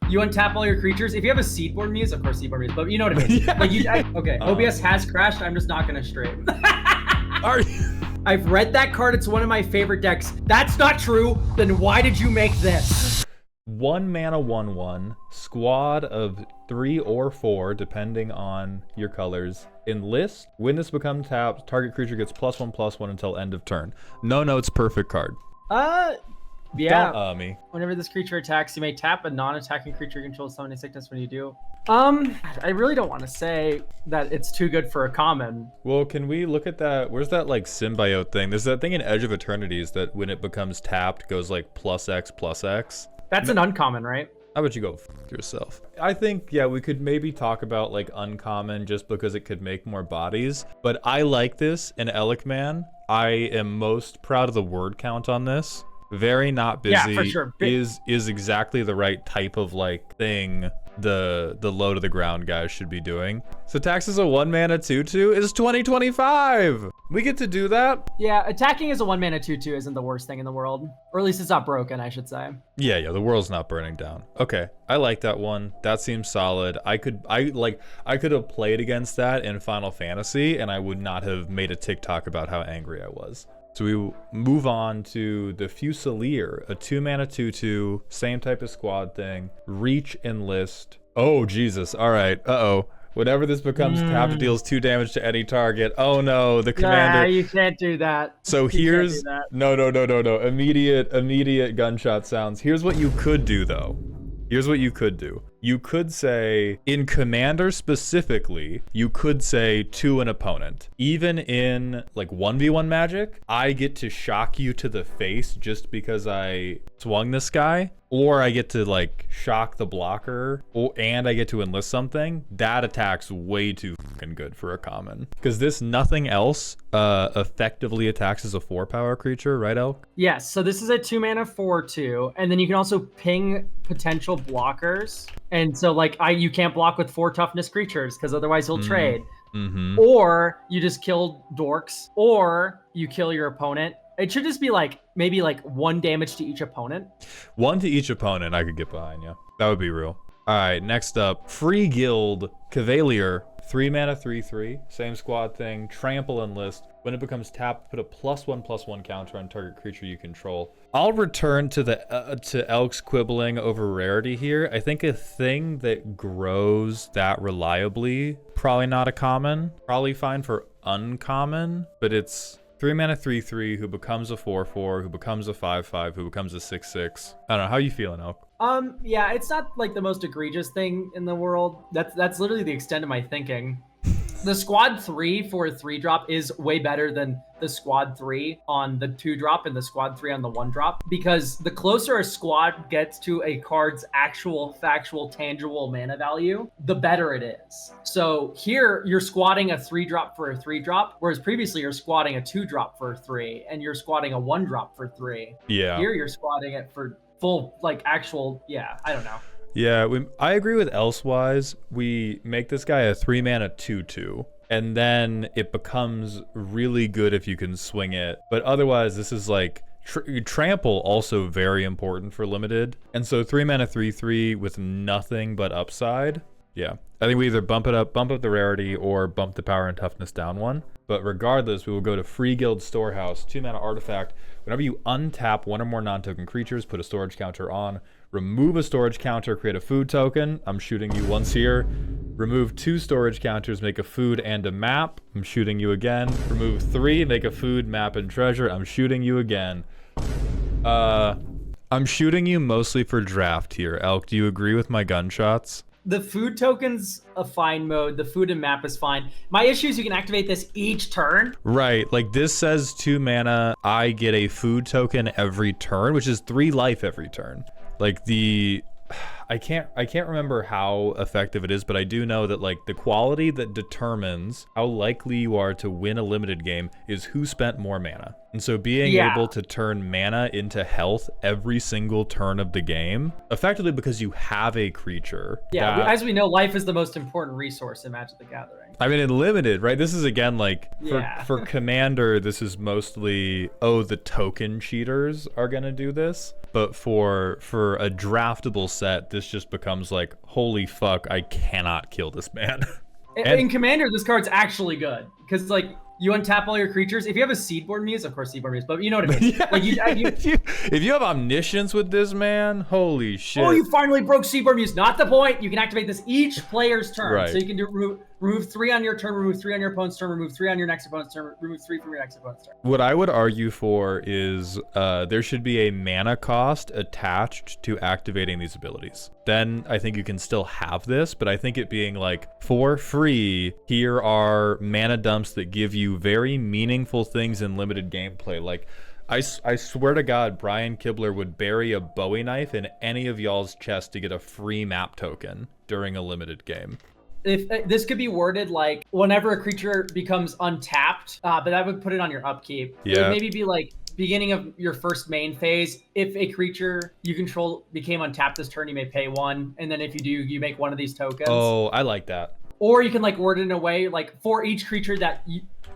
You untap all your creatures. If you have a Seedborn Muse, of course Seedborn Muse, but you know what I mean. Yeah. Like okay, OBS has crashed. I'm just not gonna stream. Are you? I've read that card. It's one of my favorite decks. That's not true. Then why did you make this? 1 mana 1/1 squad of 3 or 4 depending on your colors. Enlist. When this becomes tapped, target creature gets +1/+1 until end of turn. No notes, perfect card. Yeah. Don't me. Whenever this creature attacks, you may tap a non-attacking creature controls summoning sickness when you do. I really don't want to say that it's too good for a common. Well, can we look at that? Where's that like symbiote thing? There's that thing in Edge of Eternities that when it becomes tapped goes like +X/+X. That's an uncommon, right? How about you go f yourself? I think, yeah, we could maybe talk about like uncommon just because it could make more bodies. But I like this in Elikman. I am most proud of the word count on this. Very not busy. Yeah, for sure. Is exactly the right type of like thing the low to the ground guys should be doing. So tax is a 1 mana 2/2 is 2025. We get to do that. Yeah, attacking as a 1 mana 2/2 isn't the worst thing in the world, or at least it's not broken, I should say. Yeah, the world's not burning down. Okay, I like that one. That seems solid. I could have played against that in Final Fantasy, and I would not have made a TikTok about how angry I was. So we move on to the Fusilier, a 2 mana 2/2, same type of squad thing. Reach, enlist. Oh Jesus! All right. Whenever this becomes tapped, it deals 2 damage to any target. Oh no, the commander. Yeah, you can't do that. So here's no. Immediate gunshot sounds. Here's what you could do though. Here's what you could do. You could say, in Commander specifically, you could say to an opponent, even in like 1v1 Magic, I get to shock you to the face just because I swung this guy, or I get to like shock the blocker, and I get to enlist something. That attack's way too fucking good for a common. Because this nothing else effectively attacks as a 4-power creature, right, Elk? Yes, so this is a 2 mana 4/2, and then you can also ping potential blockers. And so like you can't block with 4 toughness creatures because otherwise he'll trade. Mm-hmm. Or you just kill dorks, or you kill your opponent. It should just be like maybe like 1 damage to each opponent. 1 to each opponent I could get behind, yeah. That would be real. All right, next up, Free Guild Cavalier, 3 mana 3/3, same squad thing, trample enlist. When it becomes tapped, put a +1/+1 counter on target creature you control. I'll return to the to Elk's quibbling over rarity here. I think a thing that grows that reliably, probably not a common, probably fine for uncommon, but it's 3 mana 3/3 who becomes a 4/4, who becomes a 5/5, who becomes a 6/6. I don't know, how you feeling, Elk? Yeah, it's not like the most egregious thing in the world. That's literally the extent of my thinking. The squad 3 for a 3-drop is way better than the squad 3 on the 2-drop and the squad 3 on the 1-drop, because the closer a squad gets to a card's actual factual tangible mana value, the better it is. So here you're squatting a 3-drop for a 3-drop, whereas previously you're squatting a 2-drop for a 3, and you're squatting a 1-drop for 3. Yeah. Here you're squatting it for full, like actual, I don't know. Yeah, I agree with Elsewise. We make this guy a 3 mana 2/2, and then it becomes really good if you can swing it. But otherwise, this is like trample, also very important for limited. And so 3 mana 3/3 with nothing but upside. Yeah, I think we either bump up the rarity, or bump the power and toughness down 1. But regardless, we will go to Free Guild Storehouse, 2 mana artifact. Whenever you untap 1 or more non-token creatures, put a storage counter on. Remove a storage counter, create a food token. I'm shooting you once here. Remove 2 storage counters, make a food and a map. I'm shooting you again. Remove 3, make a food, map, and treasure. I'm shooting you again. I'm shooting you mostly for draft here. Elk, do you agree with my gunshots? The food token's a fine mode. The food and map is fine. My issue is you can activate this each turn. Right, like this says 2 mana, I get a food token every turn, which is 3 life every turn. Like I can't remember how effective it is, but I do know that like the quality that determines how likely you are to win a limited game is who spent more mana. And so being able to turn mana into health every single turn of the game, effectively because you have a creature. Yeah, as we know, life is the most important resource in Magic the Gathering. I mean, in limited, right? This is again like Yeah. for commander, this is mostly the token cheaters are gonna do this. But for a draftable set, this just becomes like, holy fuck, I cannot kill this man. In commander, this card's actually good because like you untap all your creatures. If you have a Seedborn Muse, of course Seedborn Muse, but you know what I mean. Yeah, like if you have omniscience with this man, holy shit. Oh, you finally broke Seedborn Muse. Not the point. You can activate this each player's turn. Right. So you can do remove 3 on your turn, remove 3 on your opponent's turn, remove 3 on your next opponent's turn, remove 3 from your next opponent's turn. What I would argue for is there should be a mana cost attached to activating these abilities. Then I think you can still have this, but I think it being like, for free, here are mana dumps that give you very meaningful things in limited gameplay. Like, I swear to God, Brian Kibler would bury a Bowie knife in any of y'all's chest to get a free map token during a limited game. If this could be worded like whenever a creature becomes untapped, but that would put it on your upkeep. Yeah. It would maybe be like beginning of your first main phase. If a creature you control became untapped this turn, you may pay 1, and then if you do, you make 1 of these tokens. Oh, I like that. Or you can like word it in a way like for each creature that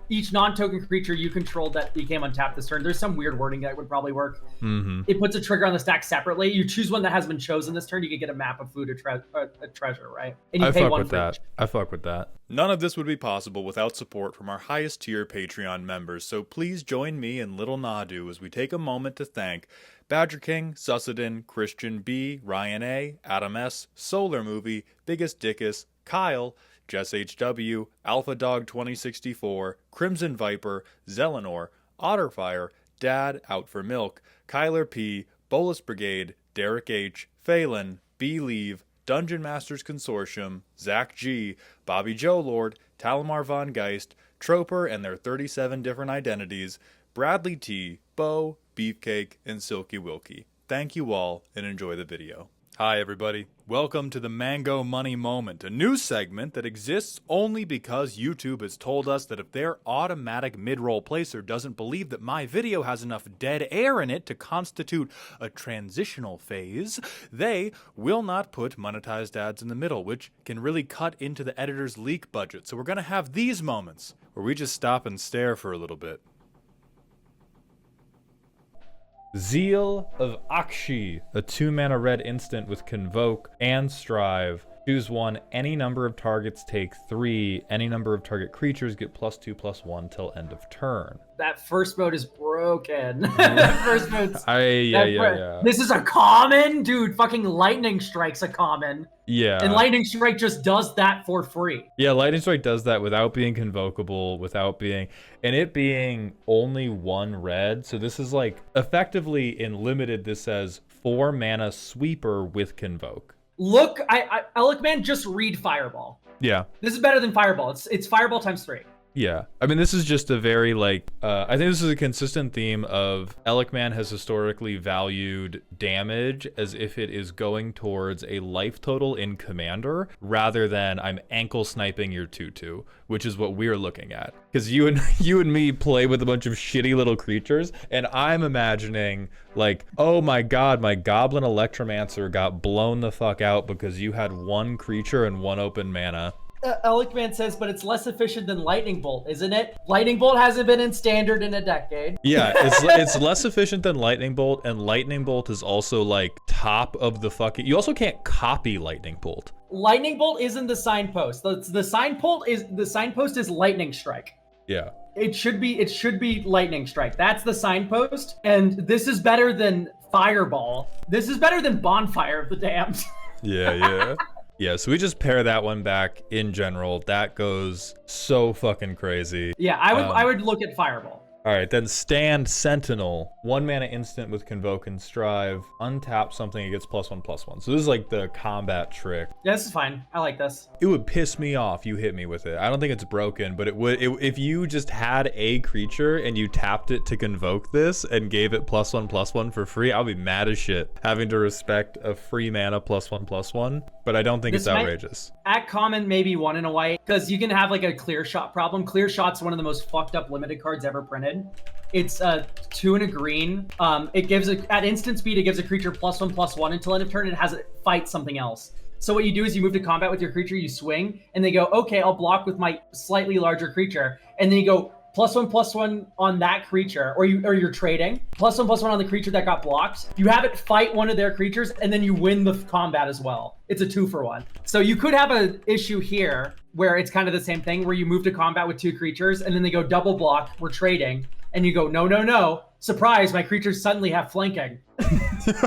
each non-token creature you controlled that became untapped this turn. There's some weird wording that would probably work. Mm-hmm. It puts a trigger on the stack separately. You choose one that has been chosen this turn. You can get a map of food or a treasure, right? And you I pay fuck 1 with for that. each. I fuck with that. None of this would be possible without support from our highest tier Patreon members, so please join me and Little Nadu as we take a moment to thank Badger King, Sussedin, Christian B, Ryan A, Adam S, Solar Movie, Biggest Dickus, Kyle, Jess HW, Alpha Dog 2064, Crimson Viper, Zelenor, Otterfire, Dad Out for Milk, Kyler P, Bolus Brigade, Derek H, Phelan, B Leave, Dungeon Masters Consortium, Zach G, Bobby Joe Lord, Talamar Von Geist, Troper and their 37 different identities, Bradley T, Bo, Beefcake, and Silky Wilkie. Thank you all and enjoy the video. Hi everybody, welcome to the Mango Money Moment, a new segment that exists only because YouTube has told us that if their automatic mid-roll placer doesn't believe that my video has enough dead air in it to constitute a transitional phase, they will not put monetized ads in the middle, which can really cut into the editor's leak budget. So we're going to have these moments where we just stop and stare for a little bit. Zeal of Aqshy, a 2-mana red instant with Convoke and Strive. Choose 1, any number of targets take 3, any number of target creatures get +2/+1 till end of turn. That first mode is broken. First mode's... Yeah. This is a common? Dude, fucking Lightning Strike's a common. Yeah. And Lightning Strike just does that for free. Yeah, Lightning Strike does that without being convocable, without being... And it being only 1 red. So this is like, effectively in limited, this says 4 mana sweeper with Convoke. Look, Elikman, just read Fireball. Yeah. This is better than Fireball. It's Fireball times 3. Yeah, I mean, this is just a very, like, I think this is a consistent theme of Elikman has historically valued damage as if it is going towards a life total in Commander, rather than I'm ankle sniping your 2/2, which is what we're looking at. Because you and me play with a bunch of shitty little creatures, and I'm imagining, like, oh my god, my Goblin Electromancer got blown the fuck out because you had 1 creature and 1 open mana. Elikman says, but it's less efficient than Lightning Bolt, isn't it? Lightning Bolt hasn't been in Standard in a decade. Yeah, it's less efficient than Lightning Bolt, and Lightning Bolt is also like top of the fucking... You also can't copy Lightning Bolt. Lightning Bolt isn't the signpost. The signpost is Lightning Strike. Yeah. It should be Lightning Strike. That's the signpost, and this is better than Fireball. This is better than Bonfire of the Damned. Yeah. Yeah, so we just pair that one back in general. That goes so fucking crazy. Yeah, I would look at Fireball. All right, then Stand Sentinel. 1 mana instant with Convoke and Strive. Untap something, it gets +1/+1. So this is like the combat trick. Yeah, this is fine. I like this. It would piss me off you hit me with it. I don't think it's broken, but it would. If you just had a creature and you tapped it to Convoke this and gave it +1/+1 for free, I'll be mad as shit having to respect a free mana +1/+1. But I don't think it's outrageous. At common, maybe 1 in a white, because you can have like a clear shot problem. Clear shot's one of the most fucked up limited cards ever printed. It's 2 and a green. It gives at instant speed, it gives a creature +1/+1 until end of turn. It has it fight something else. So what you do is you move to combat with your creature, you swing, and they go, okay, I'll block with my slightly larger creature. And then you go +1/+1 on that creature, or you're trading, +1/+1 on the creature that got blocked. You have it fight one of their creatures, and then you win the combat as well. It's a 2-for-1. So you could have an issue here where it's kind of the same thing, where you move to combat with 2 creatures, and then they go double block, we're trading, and you go, no, no, no. Surprise, my creatures suddenly have flanking.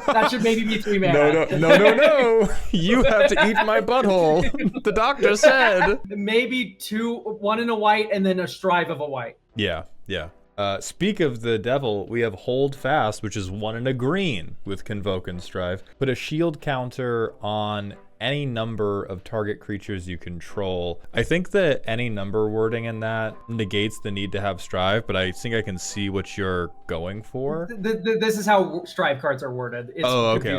That should maybe be 3 mana. No. You have to eat my butthole. The doctor said. Maybe 1 in a white and then a strive of a white. Yeah. Speak of the devil, we have Hold Fast, which is 1 in a green with Convoke and Strive. Put a shield counter on any number of target creatures you control. I think that any number wording in that negates the need to have Strive, but I think I can see what you're going for. This is how Strive cards are worded. It's okay.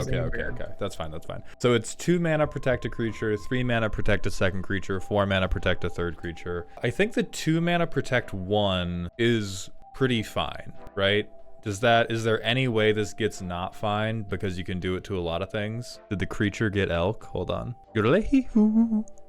That's fine. So it's 2 mana protect a creature, 3 mana protect a second creature, 4 mana protect a third creature. I think the 2 mana protect 1 is pretty fine, right? Is there any way this gets not fine? Because you can do it to a lot of things. Did the creature get elk? Hold on.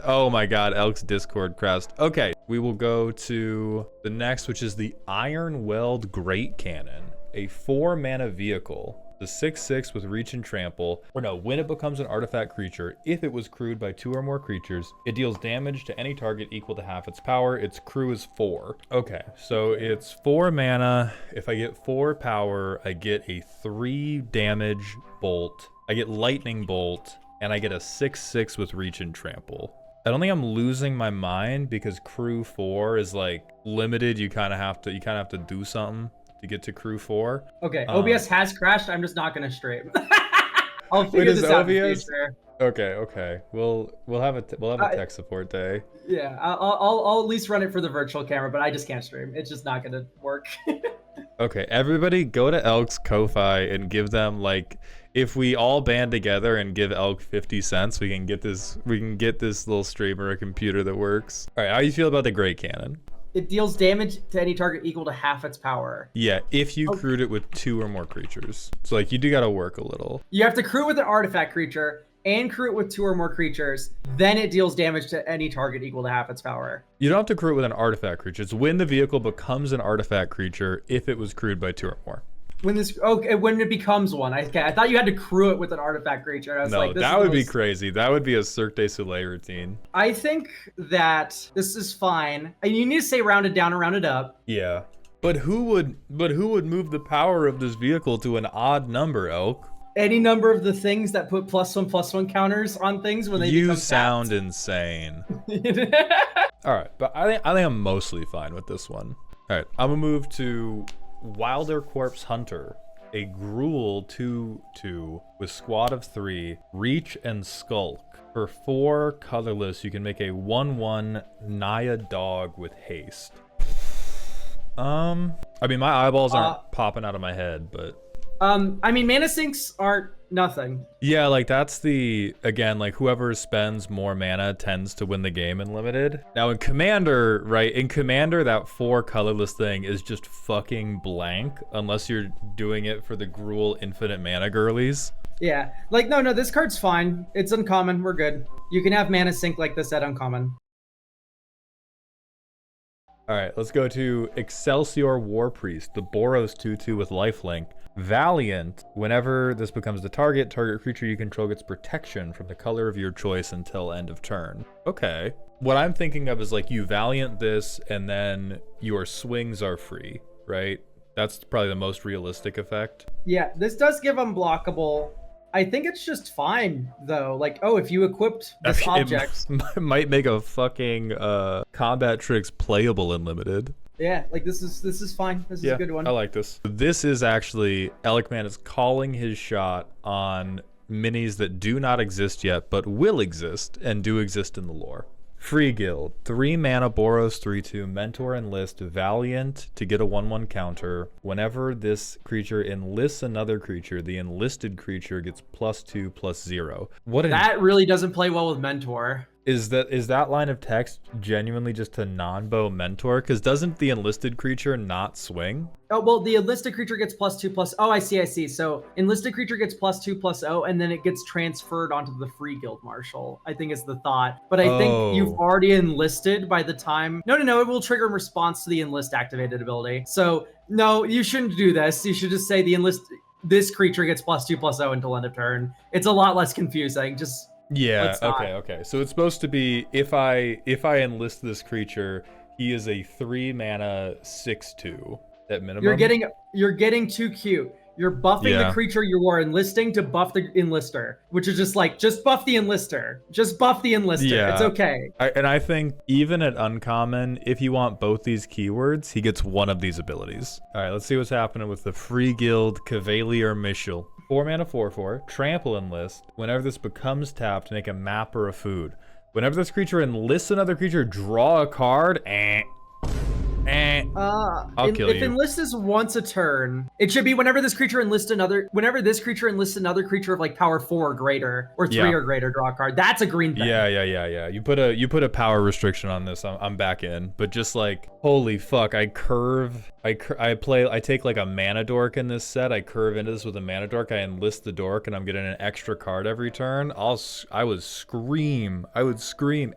Oh my god, elk's Discord crest. Okay, we will go to the next, which is the Ironweld Great Cannon. A 4 mana vehicle. The 6/6 with reach and trample, when it becomes an artifact creature, if it was crewed by 2 or more creatures, it deals damage to any target equal to half its power. Its crew is 4. Okay, so it's 4 mana. If I get 4 power, I get a 3 damage bolt. I get lightning bolt, and I get a 6/6 with reach and trample. I don't think I'm losing my mind because crew 4 is like limited. You kind of have to do something to get to crew 4. Okay, OBS has crashed. I'm just not gonna stream. I'll figure this out in the future. Okay. We'll have a tech support day. Yeah, I'll at least run it for the virtual camera, but I just can't stream. It's just not gonna work. Okay, everybody go to Elk's Ko-Fi and give them, like, if we all band together and give Elk 50 cents, we can get this little streamer a computer that works. All right, how do you feel about the Great Cannon? It deals damage to any target equal to half its power. Yeah, if you crewed it with 2 or more creatures. So, like, you do gotta work a little. You have to crew it with an artifact creature and crew it with 2 or more creatures. Then it deals damage to any target equal to half its power. You don't have to crew it with an artifact creature. It's when the vehicle becomes an artifact creature if it was crewed by 2 or more. When it becomes one. I thought you had to crew it with an artifact creature. I was like, that would be crazy. That would be a Cirque du Soleil routine. I think that this is fine. And you need to say rounded down and rounded up. Yeah. But who would move the power of this vehicle to an odd number, Elk? Any number of the things that put +1/+1 counters on things when they become tapped. You sound insane. All right, but I think I'm mostly fine with this one. All right, I'm gonna move to Wildercorps Hunter, a Gruul 2/2 with squad of 3, reach and skulk. For 4 colorless, you can make a 1/1 Naya dog with haste. I mean, my eyeballs aren't popping out of my head, but I mean, mana sinks aren't nothing. Yeah, like that's again, like whoever spends more mana tends to win the game in limited. Now in Commander, right? In Commander, that 4 colorless thing is just fucking blank unless you're doing it for the Gruul infinite mana girlies. Yeah, like no, this card's fine. It's uncommon. We're good. You can have mana sink like this at uncommon. All right, let's go to Excelsior War Priest, the Boros 2/2 with lifelink. Valiant, whenever this becomes the target creature you control gets protection from the color of your choice until end of turn. Okay. What I'm thinking of is like you Valiant this and then your swings are free, right? That's probably the most realistic effect. Yeah, this does give unblockable. I think it's just fine though. Like, oh, if you equipped this object, it might make a fucking combat tricks playable in limited. Yeah, like this is fine. This is a good one. I like this. This is actually Elikman is calling his shot on minis that do not exist yet, but will exist and do exist in the lore. Free Guild, 3 mana Boros 3/2, mentor enlist Valiant to get a 1/1 counter. Whenever this creature enlists another creature, the enlisted creature gets +2/+0. That really doesn't play well with mentor. Is that line of text genuinely just a non-bow mentor? Because doesn't the enlisted creature not swing? Oh, well, the enlisted creature gets +2/+. Oh, I see. So enlisted creature gets +2/+0, and then it gets transferred onto the free guild marshal, I think is the thought. But I think you've already enlisted by the time... No, it will trigger in response to the enlist activated ability. So, no, you shouldn't do this. You should just say this creature gets +2/+0 until end of turn. It's a lot less confusing. Just... Yeah, okay. So it's supposed to be, if I enlist this creature, he is a 3 mana 6/2 at minimum. You're getting too cute. You're buffing the creature you are enlisting to buff the enlister, which is just buff the enlister. Just buff the enlister. Yeah. It's okay. I think even at uncommon, if you want both these keywords, he gets one of these abilities. All right, let's see what's happening with the free guild Cavalier Mishal. 4 mana 4/4, trample enlist. Whenever this becomes tapped, make a map or a food. Whenever this creature enlists another creature, draw a card. I'll kill you. If enlist is once a turn, it should be whenever this creature enlists another creature of power 4 or greater, or 3 or greater, draw a card. That's a green thing. Yeah. You put a power restriction on this. I'm back in. But just holy fuck, I take a mana dork in this set. I curve into this with a mana dork. I enlist the dork, and I'm getting an extra card every turn. I would scream,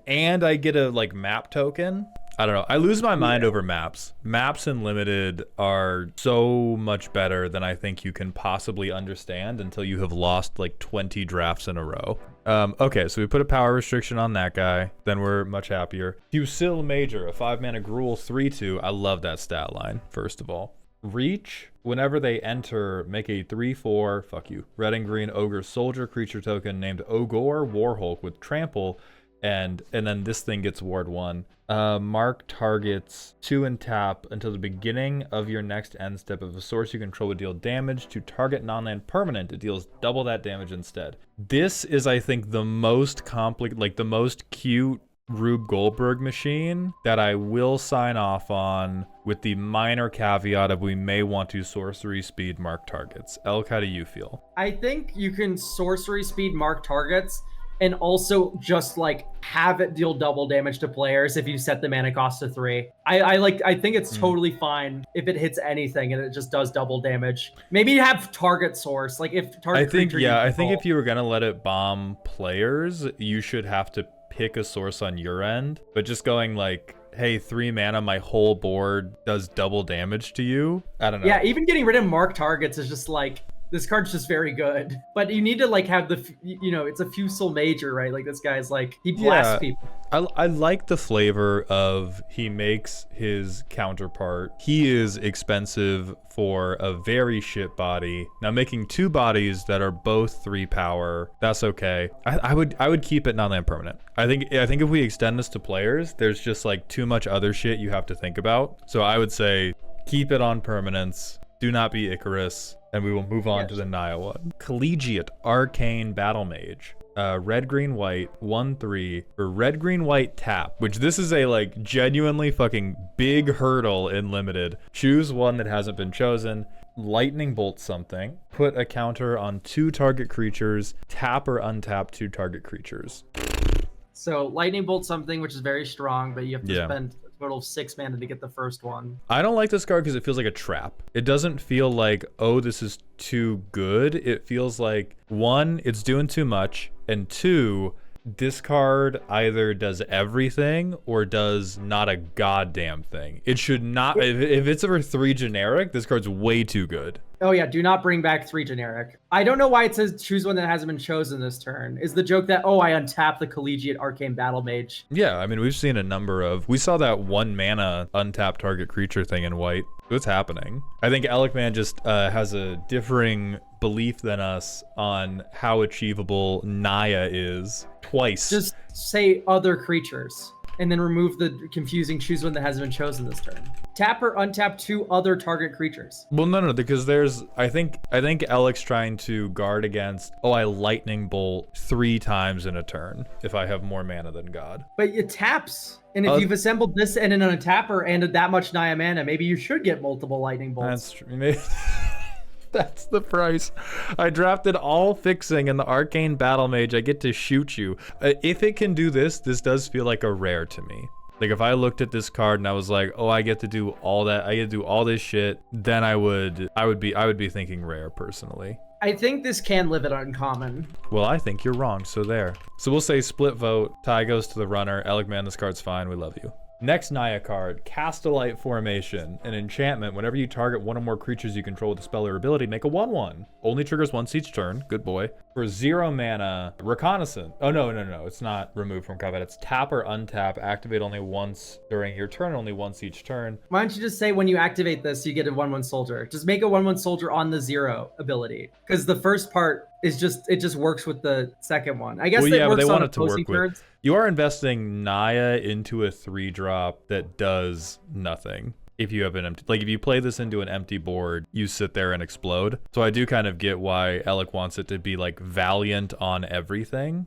and I get a map token. I don't know. I lose my mind over maps. Maps in Limited are so much better than I think you can possibly understand until you have lost 20 drafts in a row. Okay, so we put a power restriction on that guy. Then we're much happier. Fusil Major, a 5 mana Gruul 3/2. I love that stat line, first of all. Reach, whenever they enter, make a 3/4, fuck you, red and green ogre soldier creature token named Ogor Warhulk with trample, and then this thing gets ward 1. Mark targets 2 and tap until the beginning of your next end step. If a source you control would deal damage to target non-land permanent, it deals double that damage instead. This is, I think, the most the most cute Rube Goldberg machine that I will sign off on, with the minor caveat of we may want to sorcery speed mark targets. Elk, how do you feel? I think you can sorcery speed mark targets and also just have it deal double damage to players if you set the mana cost to 3. I think it's totally fine if it hits anything and it just does double damage. Maybe have target source, if target creature. I think if you were gonna let it bomb players, you should have to pick a source on your end. But just going hey, 3 mana, my whole board does double damage to you. I don't know. Yeah, even getting rid of mark targets is just this card's just very good. But you need to have the, it's a Fusil Major, right? This guy's he blasts people. I like the flavor of he makes his counterpart. He is expensive for a very shit body. Now making 2 bodies that are both 3 power, that's okay. I would keep it non-land permanent. I think if we extend this to players, there's just too much other shit you have to think about. So I would say keep it on permanence. Do not be Icarus. And we will move on to the Naya one. Collegiate Arcane Battlemage. Red, green, white, 1/3 for red, green, white tap, which this is a genuinely fucking big hurdle in Limited. Choose one that hasn't been chosen. Lightning bolt something. Put a counter on 2 target creatures. Tap or untap 2 target creatures. So lightning bolt something, which is very strong, but you have to spend a total of 6 mana to get the first one. I don't like this card because it feels like a trap. It doesn't feel oh, this is too good. It feels 1, it's doing too much, and 2, this card either does everything or does not a goddamn thing. It should not. If it's over 3 generic, this card's way too good. Oh yeah, do not bring back 3 generic. I don't know why it says choose one that hasn't been chosen this turn. Is the joke that, I untap the Collegiate Arcane Battlemage? Yeah, I mean, we've seen a number of... We saw that 1 mana untap target creature thing in white. What's happening? I think Elecman just has a differing belief than us on how achievable Naya is. Twice. Just say other creatures, and then remove the confusing choose one that hasn't been chosen this turn. Tap or untap 2 other target creatures. Well, no, because there's... I think Alec's trying to guard against, I lightning bolt 3 times in a turn if I have more mana than God. But it taps. And if you've assembled this and an untapper and that much Naya mana, maybe you should get multiple lightning bolts. That's true. That's the price. I drafted all fixing in the Arcane Battlemage. I get to shoot you. If it can do this, this does feel like a rare to me. Like if I looked at this card and I was like, oh, I get to do all that, I get to do all this shit, then I would be thinking rare personally. I think this can live at uncommon. Well, I think you're wrong, so there. So we'll say split vote, tie goes to the runner. Alec, man, this card's fine, we love you. Next Naya card, Castellite Formation. An enchantment. Whenever you target one or more creatures you control with a spell or ability, make a 1/1. Only triggers once each turn. Good boy. For 0 mana, Reconnaissance. Oh, no. It's not removed from combat. It's tap or untap. Activate only once during your turn, only once each turn. Why don't you just say when you activate this, you get a 1/1 soldier. Just make a 1/1 soldier on the 0 ability. Because the first part is it just works with the second one. I guess well, it yeah, works but they on want it to work cards. with. You are investing Naya into a 3-drop that does nothing. If you have an empty, like if you play this into an empty board, you sit there and explode. So I do kind of get why Alec wants it to be like Valiant on everything.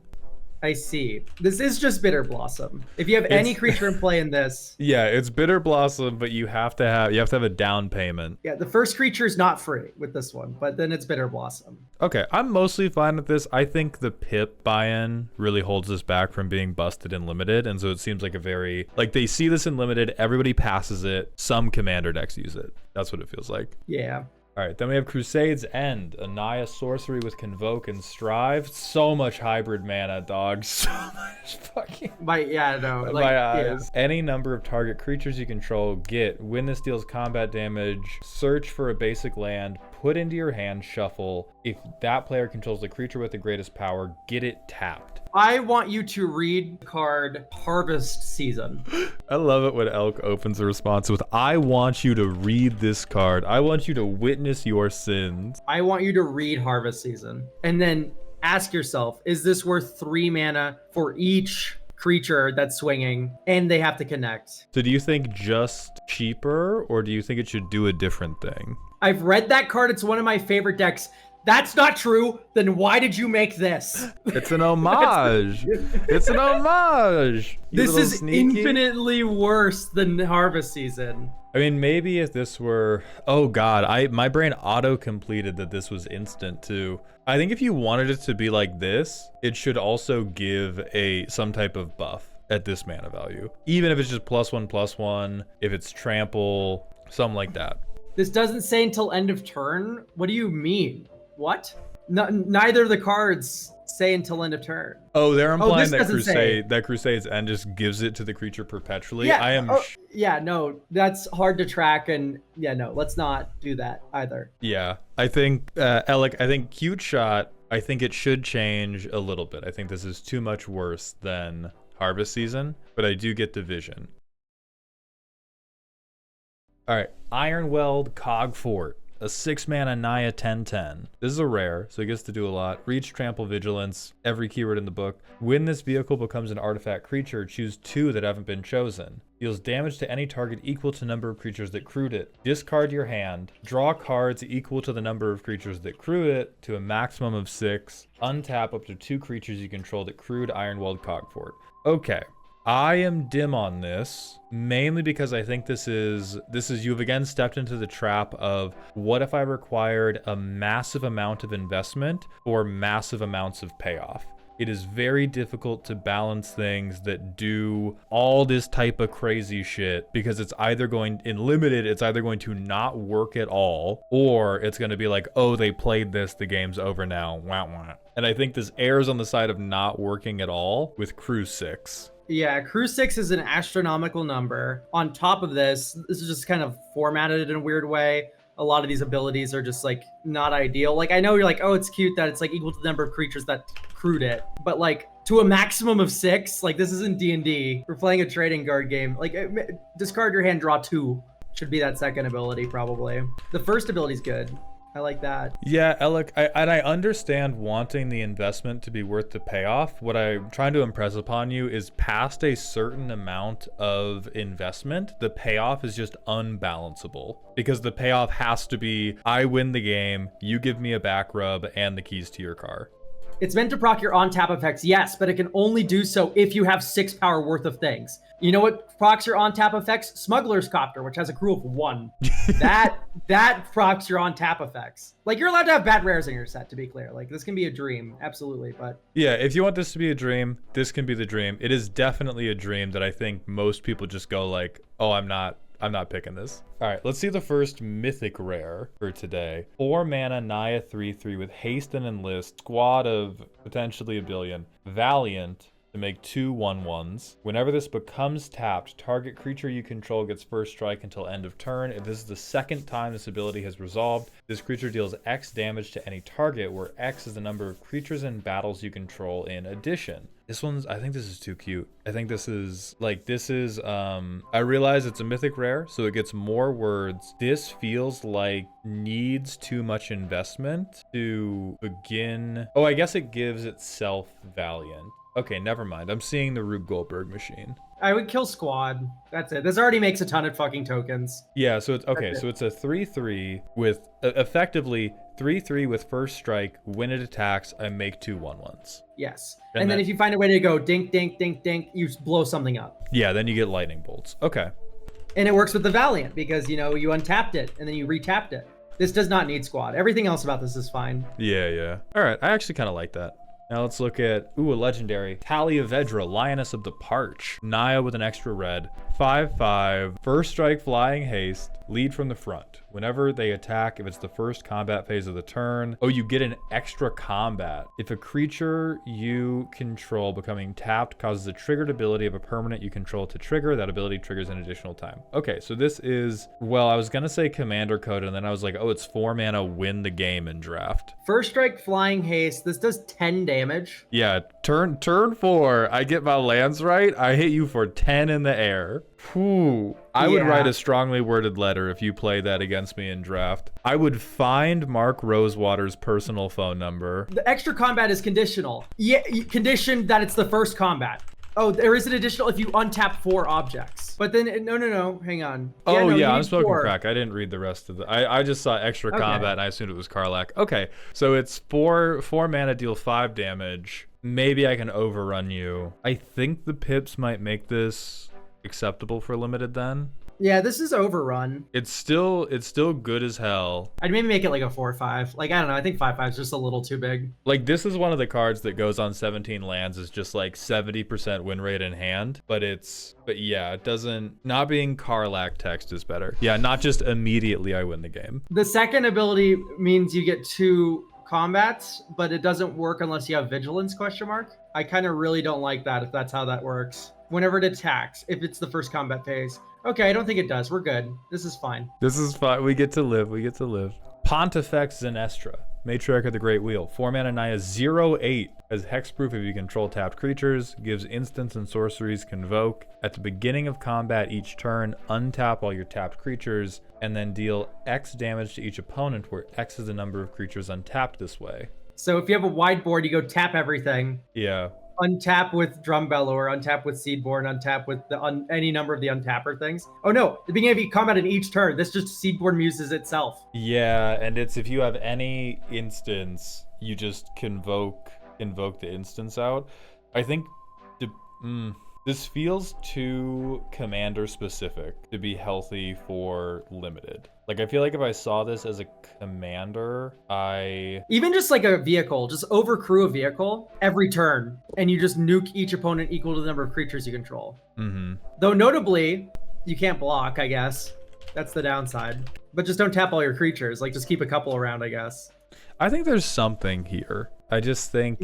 I see. This is just Bitter Blossom. If you have any creature in play in this. Yeah, it's Bitter Blossom, but you have to have a down payment. Yeah, the first creature is not free with this one, but then it's Bitter Blossom. Okay, I'm mostly fine with this. I think the pip buy-in really holds us back from being busted in limited, and so it seems like a very like they see this in limited, everybody passes it, some commander decks use it. That's what it feels like. Yeah. All right, then we have Crusade's End, a Naya sorcery with Convoke and Strive. So much hybrid mana, dog. So much fucking... My eyes. Yeah. Any number of target creatures you control, get. When this deals combat damage, search for a basic land, put into your hand, shuffle. If that player controls the creature with the greatest power, get it tapped. I want you to read the card Harvest Season. I love it when Elk opens a response with, I want you to read this card. I want you to witness your sins. I want you to read Harvest Season. And then ask yourself, is this worth 3 mana for each creature that's swinging and they have to connect? So do you think just cheaper, or do you think it should do a different thing? I've read that card. It's one of my favorite decks. That's not true. Then why did you make this? It's an homage. It's an homage. This is infinitely worse than Harvest Season. I mean, maybe if this were, oh God, my brain auto-completed that this was instant too. I think if you wanted it to be like this, it should also give some type of buff at this mana value. Even if it's just +1/+1, if it's trample, something like that. This doesn't say until end of turn. What do you mean? What? No, neither of the cards say until end of turn. Oh, they're implying that Crusade's End just gives it to the creature perpetually. Yeah, yeah, no, that's hard to track, and yeah, no, let's not do that either. Yeah, I think Alec, I think Cute Shot, I think it should change a little bit. I think this is too much worse than Harvest Season, but I do get the vision. All right, Ironweld Cogfort. A 6-mana Naya 10/10. This is a rare, so it gets to do a lot. Reach, Trample, Vigilance, every keyword in the book. When this vehicle becomes an artifact creature, choose 2 that haven't been chosen. Deals damage to any target equal to number of creatures that crewed it. Discard your hand. Draw cards equal to the number of creatures that crewed it to a maximum of 6. Untap up to 2 creatures you control that crewed Ironweld Cogfort. Okay. I am dim on this, mainly because I think this is you've again stepped into the trap of what if I required a massive amount of investment or massive amounts of payoff. It is very difficult to balance things that do all this type of crazy shit because it's either going to not work at all, or it's going to be like, oh, they played this, the game's over now, wah wah. And I think this errs on the side of not working at all with Crew 6. Yeah, Crew 6 is an astronomical number. On top of this is just kind of formatted in a weird way. A lot of these abilities are just like not ideal. Like I know you're like, oh, it's cute that it's like equal to the number of creatures that crewed it, but like to a maximum of 6, like this isn't D&D. We're playing a trading card game. Like discard your hand, draw 2 should be that second ability probably. The first ability is good. I like that. Yeah, Alec, I understand wanting the investment to be worth the payoff. What I'm trying to impress upon you is past a certain amount of investment, the payoff is just unbalanceable. Because the payoff has to be, I win the game, you give me a back rub and the keys to your car. It's meant to proc your on-tap effects, yes, but it can only do so if you have 6 power worth of things. You know what procs your on-tap effects? Smuggler's Copter, which has a crew of 1. that procs your on-tap effects. Like, you're allowed to have bad rares in your set, to be clear. Like, this can be a dream, absolutely, but... Yeah, if you want this to be a dream, this can be the dream. It is definitely a dream that I think most people just go like, oh, I'm not picking this. All right, let's see the first mythic rare for today. 4 mana, Naya 3/3 with haste and enlist, squad of potentially a billion. Valiant to make 2 1/1s. Whenever this becomes tapped, target creature you control gets first strike until end of turn. If this is the second time this ability has resolved, this creature deals X damage to any target, where X is the number of creatures and battles you control in addition. I think this is too cute. I think this is, I realize it's a mythic rare, so it gets more words. This feels like needs too much investment to begin. Oh, I guess it gives itself Valiant. Okay, never mind. I'm seeing the Rube Goldberg machine. I would kill squad. That's it. This already makes a ton of fucking tokens. Yeah, so it's okay. So it's a 3/3 with effectively 3/3 with first strike. When it attacks, I make 2 1/1s. Yes. And then if you find a way to go dink, dink, dink, dink, you blow something up. Yeah, then you get lightning bolts. Okay. And it works with the Valiant because, you know, you untapped it and then you retapped it. This does not need squad. Everything else about this is fine. Yeah. All right, I actually kind of like that. Now let's look at, a legendary. Taliavedra, Lioness of the Parch. Naya with an extra red. 5/5, first strike, flying haste, lead from the front. Whenever they attack, if it's the first combat phase of the turn, you get an extra combat. If a creature you control becoming tapped causes a triggered ability of a permanent you control to trigger, that ability triggers an additional time. Okay, so this is, well, I was gonna say commander code, and then I was like, oh, it's 4 mana, win the game in draft. First strike, flying haste. This does 10 damage. Yeah, turn 4, I get my lands right, I hit you for 10 in the air. Whew. I would write a strongly worded letter if you play that against me in draft. I would find Mark Rosewater's personal phone number. The extra combat is conditional. Yeah, conditioned that it's the first combat. Oh, there is an additional if you untap 4 objects. But then, no, hang on. I'm smoking crack. I didn't read the rest of the... I just saw extra combat and I assumed it was Karlach. Okay, so it's 4 mana, deal 5 damage. Maybe I can overrun you. I think the pips might make this acceptable for limited then. Yeah, this is overrun. It's still good as hell. I'd maybe make it like a 4/5. Like, I don't know, I think 5/5 is just a little too big. Like, this is one of the cards that goes on 17 lands is just like 70% win rate in hand, but yeah, it doesn't, not being Karlach text is better. Yeah, not just immediately I win the game. The second ability means you get 2 combats, but it doesn't work unless you have vigilance ? I kind of really don't like that if that's how that works. Whenever it attacks, if it's the first combat phase. Okay, I don't think it does. We're good. This is fine. This is fine. We get to live. Pontifex Zenestra, Matriarch of the Great Wheel. 4 mana, Naya 0/8. As hexproof if you control tapped creatures. Gives instants and sorceries convoke. At the beginning of combat each turn, untap all your tapped creatures, and then deal X damage to each opponent, where X is the number of creatures untapped this way. So if you have a wide board, you go tap everything. Yeah. Untap with Drumbellower, untap with Seedborn, untap with any number of the untapper things. Oh no, the beginning of each combat in each turn, this just Seedborn muses itself. Yeah, and it's if you have any instance, you just convoke the instance out. I think this feels too commander specific to be healthy for limited. Like, I feel like if I saw this as a commander, even just like a vehicle, just overcrew a vehicle every turn, and you just nuke each opponent equal to the number of creatures you control. Mm-hmm. Though notably, you can't block, I guess. That's the downside. But just don't tap all your creatures. Like, just keep a couple around, I guess. I think there's something here. I just think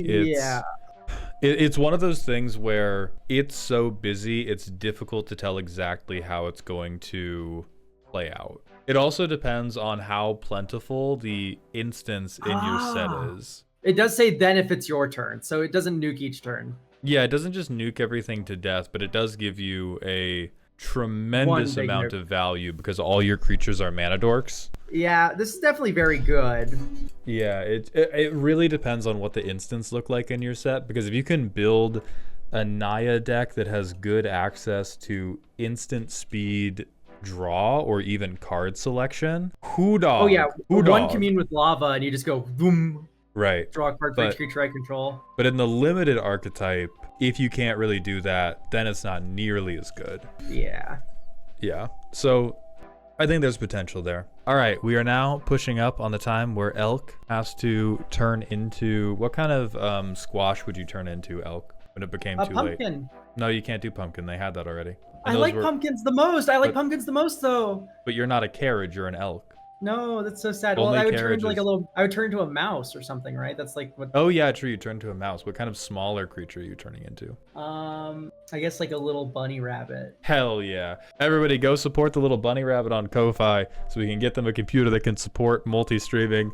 it's one of those things where it's so busy, it's difficult to tell exactly how it's going to play out. It also depends on how plentiful the instance in your set is. It does say then if it's your turn, so it doesn't nuke each turn. Yeah, it doesn't just nuke everything to death, but it does give you a tremendous amount of value because all your creatures are mana dorks. Yeah, this is definitely very good. Yeah, it really depends on what the instants look like in your set, because if you can build a Naya deck that has good access to instant speed draw or even card selection, one commune with lava and you just go boom. Right. Draw a card for each creature I control. But in the limited archetype, if you can't really do that, then it's not nearly as good. Yeah. Yeah. So I think there's potential there. All right, we are now pushing up on the time where Elk has to turn into, what kind of squash would you turn into, Elk, when it became too late? Pumpkin. No, you can't do pumpkin. They had that already. I like pumpkins the most. I like pumpkins the most, though. But you're not a carriage. You're an elk. No, that's so sad. Only well, I would turn into like carriages. I would turn into a mouse or something, right? That's like what. Oh yeah, true. You turn into a mouse. What kind of smaller creature are you turning into? I guess like a little bunny rabbit. Hell yeah. Everybody go support the little bunny rabbit on Ko-Fi so we can get them a computer that can support multi-streaming.